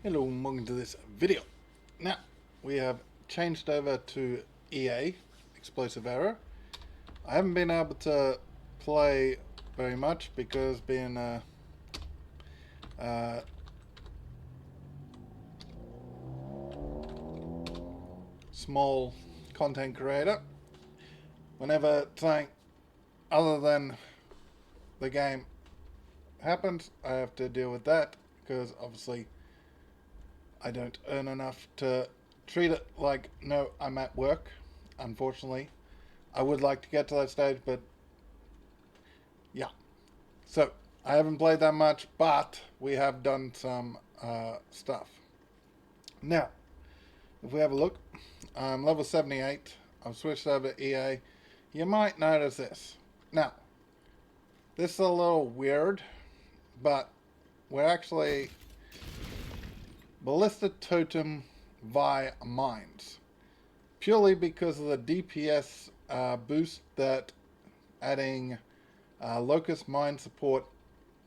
Hello and welcome to this video. Now, we have changed over to EA, Explosive Arrow. I haven't been able to play very much because being a small content creator, whenever something other than the game happens, I have to deal with that because obviously I don't earn enough to treat it like, no, I'm at work, unfortunately. I would like to get to that stage, but yeah. So, I haven't played that much, but we have done some stuff. Now, if we have a look, I'm level 78. I've switched over to EA. You might notice this. Now, this is a little weird, but we're actually Ballista Totem via Mines. Purely because of the DPS boost that adding Locust Mine support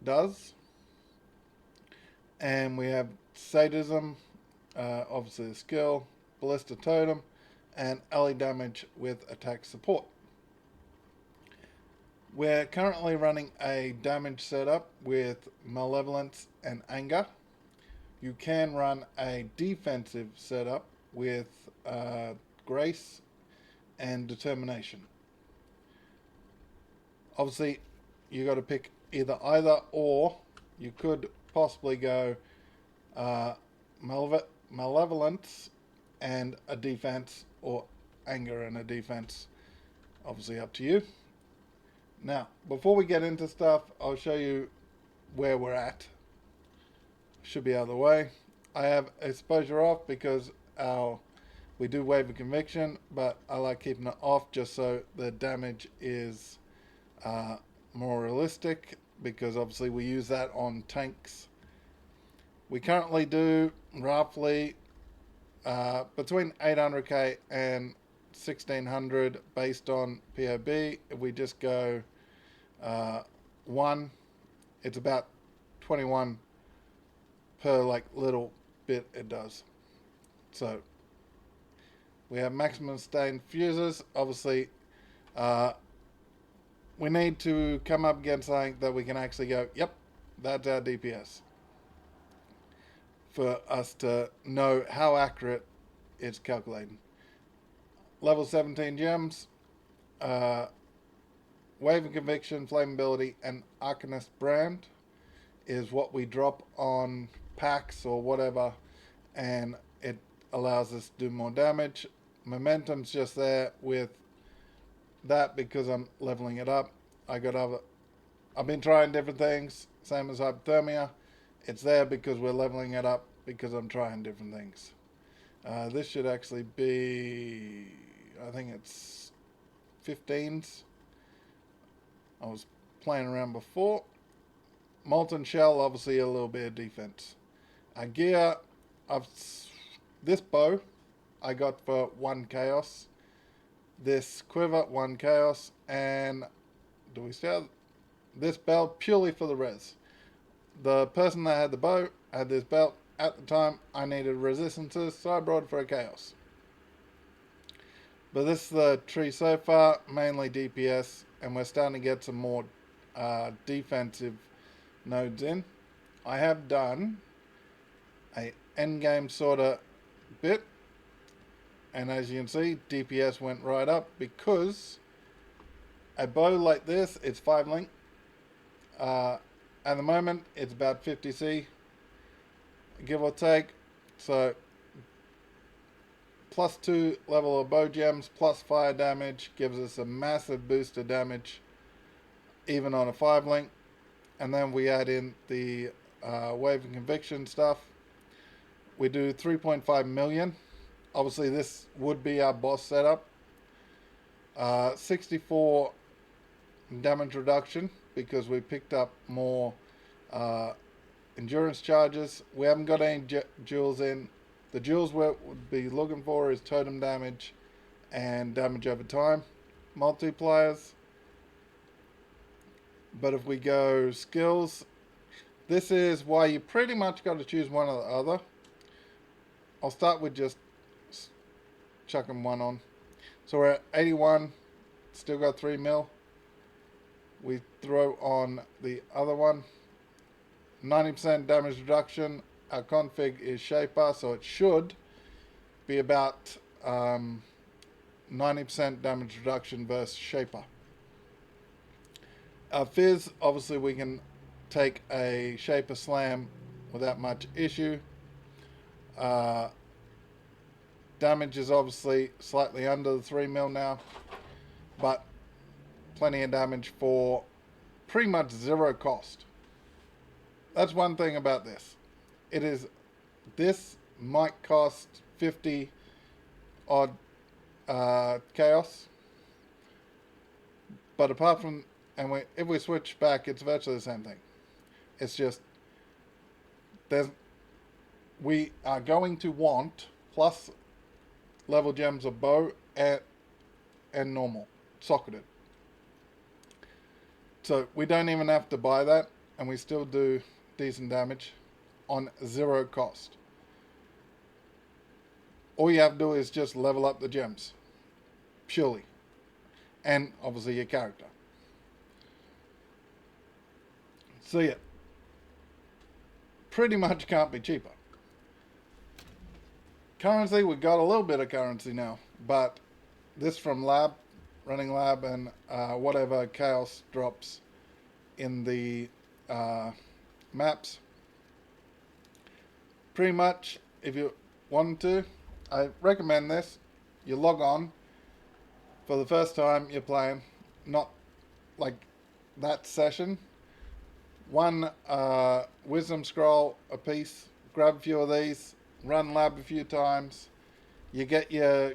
does. And we have Sadism, obviously the skill, Ballista Totem, and ally damage with attack support. We're currently running a damage setup with Malevolence and Anger. You can run a defensive setup with Grace and Determination. Obviously, you got to pick either, or you could possibly go Malevolence and a defense, or Anger and a defense. Obviously, up to you. Now, before we get into stuff, I'll show you where we're at. Should be out of the way. I have exposure off because we do wave of conviction, but I like keeping it off just so the damage is more realistic, because obviously we use that on tanks. We currently do roughly between 800k and 1600 based on POB. If we just go 1, it's about 21 per like little bit it does. So we have maximum sustained fuses. Obviously we need to come up against something that we can actually go, yep, that's our DPS, for us to know how accurate it's calculating. Level 17 gems, Wave of Conviction, Flammability, and Arcanist Brand is what we drop on packs or whatever, and it allows us to do more damage. Momentum's just there with that because I'm leveling it up. I've been trying different things, same as hypothermia. It's there because we're leveling it up because I'm trying different things. This should actually be, I think it's 15s. I was playing around before. Molten Shell, obviously a little bit of defense. Gear, this bow I got for 1 chaos. This quiver, 1 chaos. And do we still have this belt purely for the res? The person that had the bow had this belt. At the time, I needed resistances, so I brought it for a chaos. But this is the tree so far, mainly DPS, and we're starting to get some more defensive nodes in. I have done a endgame sort of bit, and as you can see, DPS went right up because a bow like this, it's 5 link. At the moment, it's about 50C, give or take. So +2 level of bow gems plus fire damage gives us a massive boost of damage even on a 5 link. And then we add in the wave and conviction stuff. We do 3.5 million. Obviously this would be our boss setup. 64 damage reduction because we picked up more endurance charges. We haven't got any jewels in. The jewels we would be looking for is totem damage and damage over time multipliers. But if we go skills, this is why you pretty much got to choose one or the other. I'll start with just chucking one on. So we're at 81, still got 3 mil. We throw on the other one. 90% damage reduction. Our config is Shaper, so it should be about 90% damage reduction versus Shaper. Our Fizz, obviously we can take a Shaper Slam without much issue. Damage is obviously slightly under the 3 mil now, but plenty of damage for pretty much zero cost. That's one thing about this. This might cost 50 odd chaos, but apart from, if we switch back, it's virtually the same thing. It's just we are going to want plus level gems of bow and normal socketed. So we don't even have to buy that, and we still do decent damage on zero cost. All you have to do is just level up the gems, purely, and obviously your character. So yeah, pretty much can't be cheaper. Currency, we got a little bit of currency now, but this from lab, running lab, and whatever chaos drops in the maps. Pretty much, if you want to, I recommend this. You log on for the first time you're playing, not like that session. One wisdom scroll a piece, grab a few of these, run lab a few times. You get your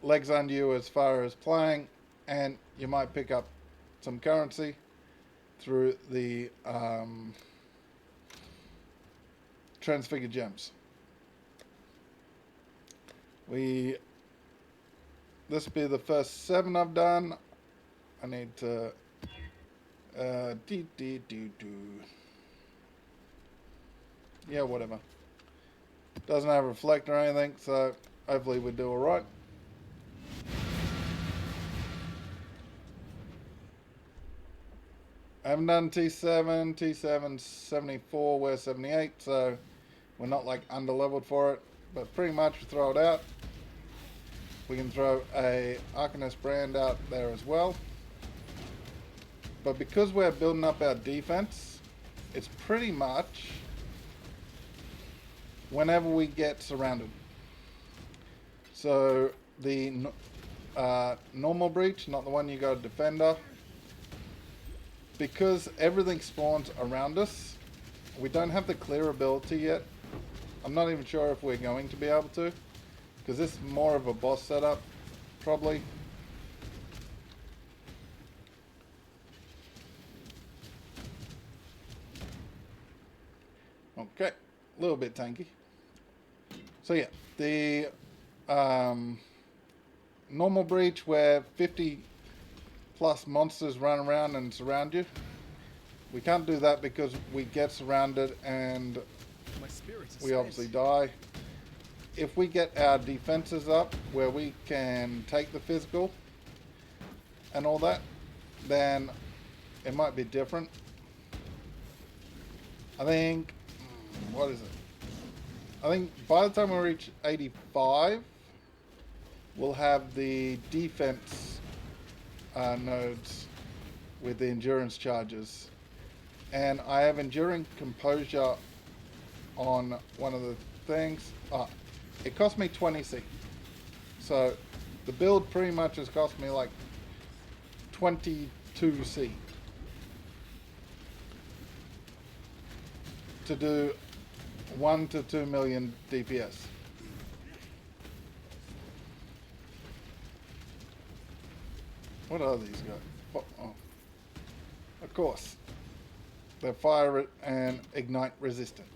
legs under you as far as playing, and you might pick up some currency through the transfigured gems. This will be the first 7 I've done. I need to yeah, whatever. Doesn't have a reflect or anything, so hopefully we do alright. I haven't done T7, T7's 74, we're 78, so we're not like under leveled for it, but pretty much we throw it out. We can throw a Arcanist brand out there as well. But because we're building up our defense, it's pretty much whenever we get surrounded. So the normal breach, not the one you got a defender, because everything spawns around us, we don't have the clear ability yet. I'm not even sure if we're going to be able to, because this is more of a boss setup, probably. Okay, a little bit tanky. So yeah, the normal breach where 50 plus monsters run around and surround you. We can't do that because we get surrounded and we obviously die. If we get our defenses up where we can take the physical and all that, then it might be different. I think, what is it? I think by the time we reach 85, we'll have the defense nodes with the endurance charges. And I have enduring composure on one of the things. It cost me 20C. So the build pretty much has cost me like 22C to do 1 to 2 million DPS. What are these guys? Oh. Of course, they're fire and ignite resistant.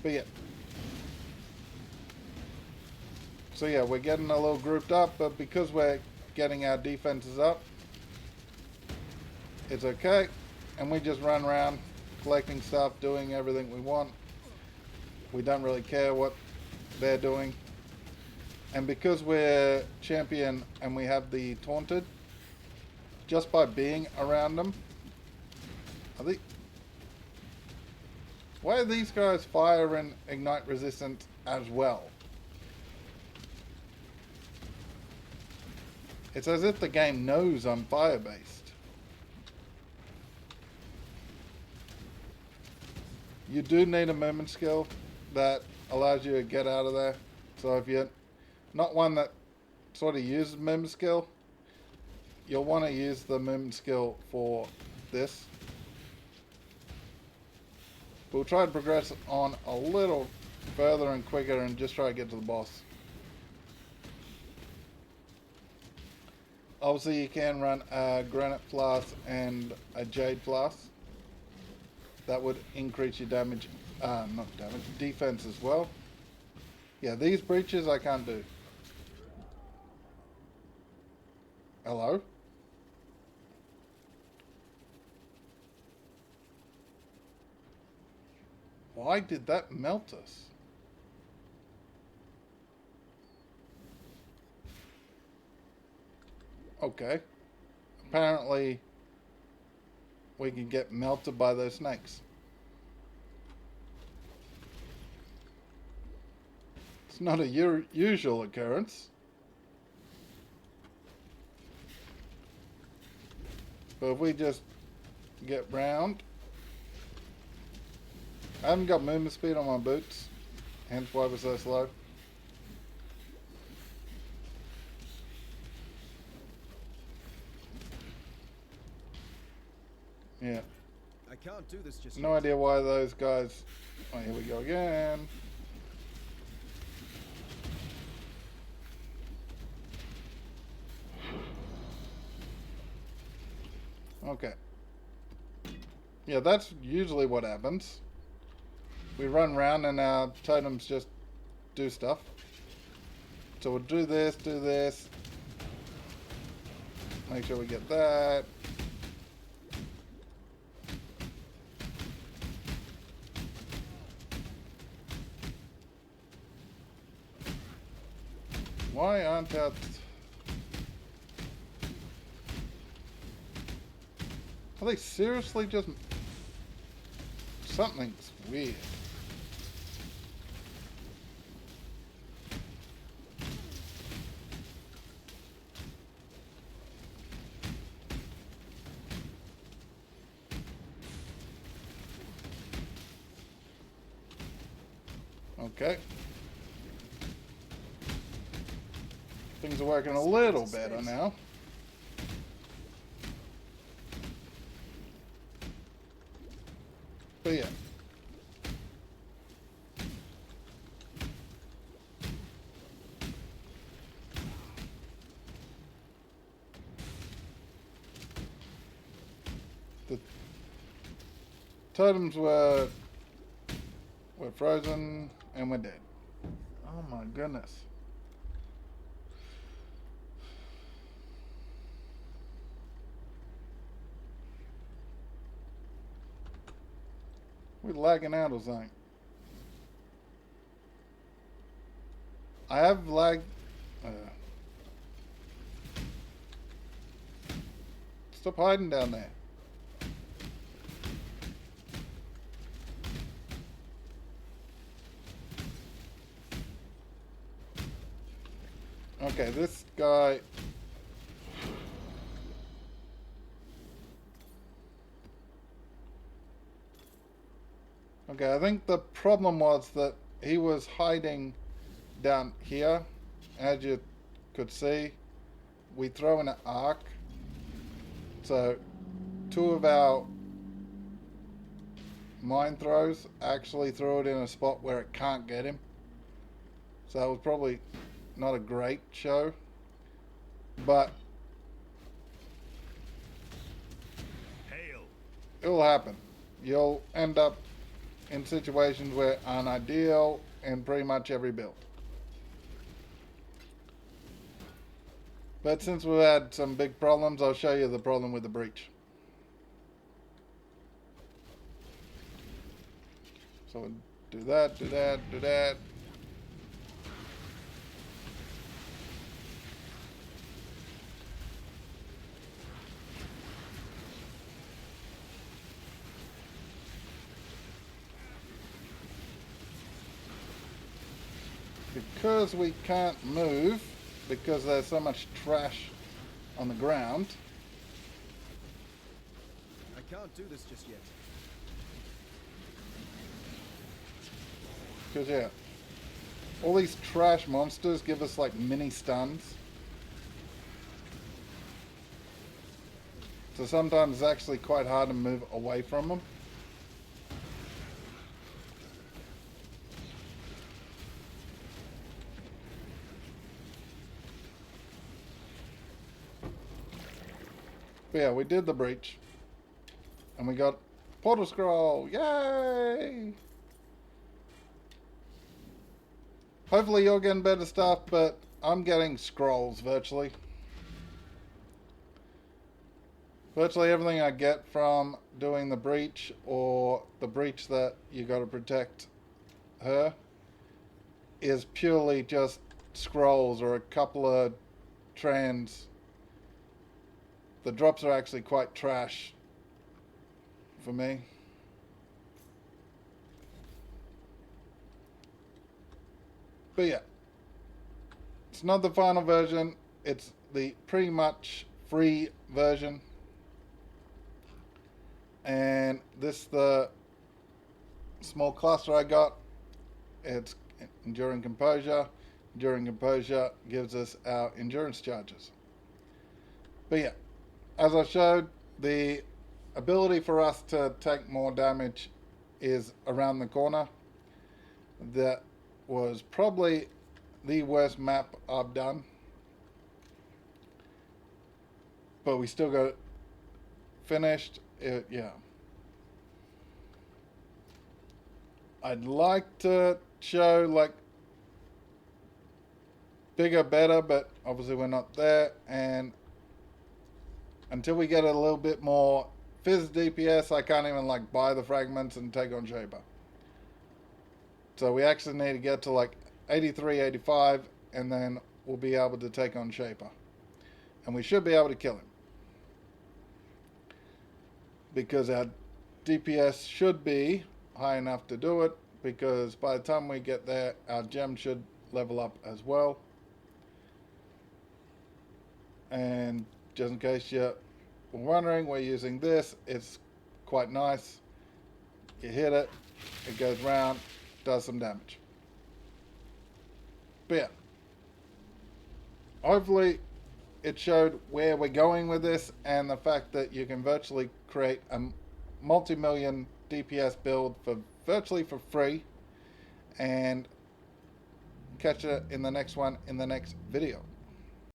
But yeah. So yeah, we're getting a little grouped up, but because we're getting our defenses up, it's okay. And we just run around collecting stuff, doing everything we want. We don't really care what they're doing. And because we're champion and we have the taunted, just by being around them, I think. Why are these guys fire and ignite resistant as well? It's as if the game knows I'm fire based. You do need a movement skill that allows you to get out of there. So if you're not one that sort of uses movement skill, you'll want to use the movement skill for this. We'll try to progress on a little further and quicker and just try to get to the boss. Obviously you can run a granite flask and a jade flask. That would increase your damage, not damage, defense as well. Yeah, these breaches I can't do. Hello? Why did that melt us? Okay. Apparently, we can get melted by those snakes. It's not a usual occurrence. But if we just get round. I haven't got movement speed on my boots, hence why we're so slow. Yeah. I can't do this just no yet. idea why those guys. Oh, here we go again. Okay. Yeah, that's usually what happens. We run around and our totems just do stuff. So we'll do this, make sure we get that. Why aren't our... Are they seriously just... Something's weird. Okay. Things are working a little better now. But yeah. The totems were frozen and we're dead. Oh my goodness. We're lagging out or something. I have lagged. Stop hiding down there. Okay, this guy. Okay, I think the problem was that he was hiding down here. As you could see, we throw in an arc. So, two of our mine throws actually threw it in a spot where it can't get him. So it was probably not a great show. But it'll happen. You'll end up in situations where aren't ideal in pretty much every build. But since we've had some big problems, I'll show you the problem with the breach. So do that, do that, do that. because we can't move, because there's so much trash on the ground. I can't do this just yet. Because, yeah, all these trash monsters give us like mini stuns. So sometimes it's actually quite hard to move away from them. But yeah, we did the breach. And we got Portal Scroll. Yay! Hopefully you're getting better stuff, but I'm getting scrolls virtually. Virtually everything I get from doing the breach, or the breach that you got to protect her, is purely just scrolls or a couple of trans. The drops are actually quite trash for me. But yeah, it's not the final version. It's the pretty much free version. And this the small cluster I got. It's Enduring Composure. Enduring Composure gives us our endurance charges. But yeah, as I showed, the ability for us to take more damage is around the corner. That was probably the worst map I've done. But we still got it finished. Yeah. I'd like to show like bigger, better, but obviously we're not there. And until we get a little bit more Fizz DPS, I can't even like buy the fragments and take on Shaper. So we actually need to get to like 83, 85, and then we'll be able to take on Shaper. And we should be able to kill him. Because our DPS should be high enough to do it, because by the time we get there, our gem should level up as well. And just in case you're wondering, we're using this. It's quite nice. You hit it, it goes round, does some damage. But yeah, hopefully it showed where we're going with this, and the fact that you can virtually create a multi-million DPS build for virtually for free, and catch it in the next one in the next video.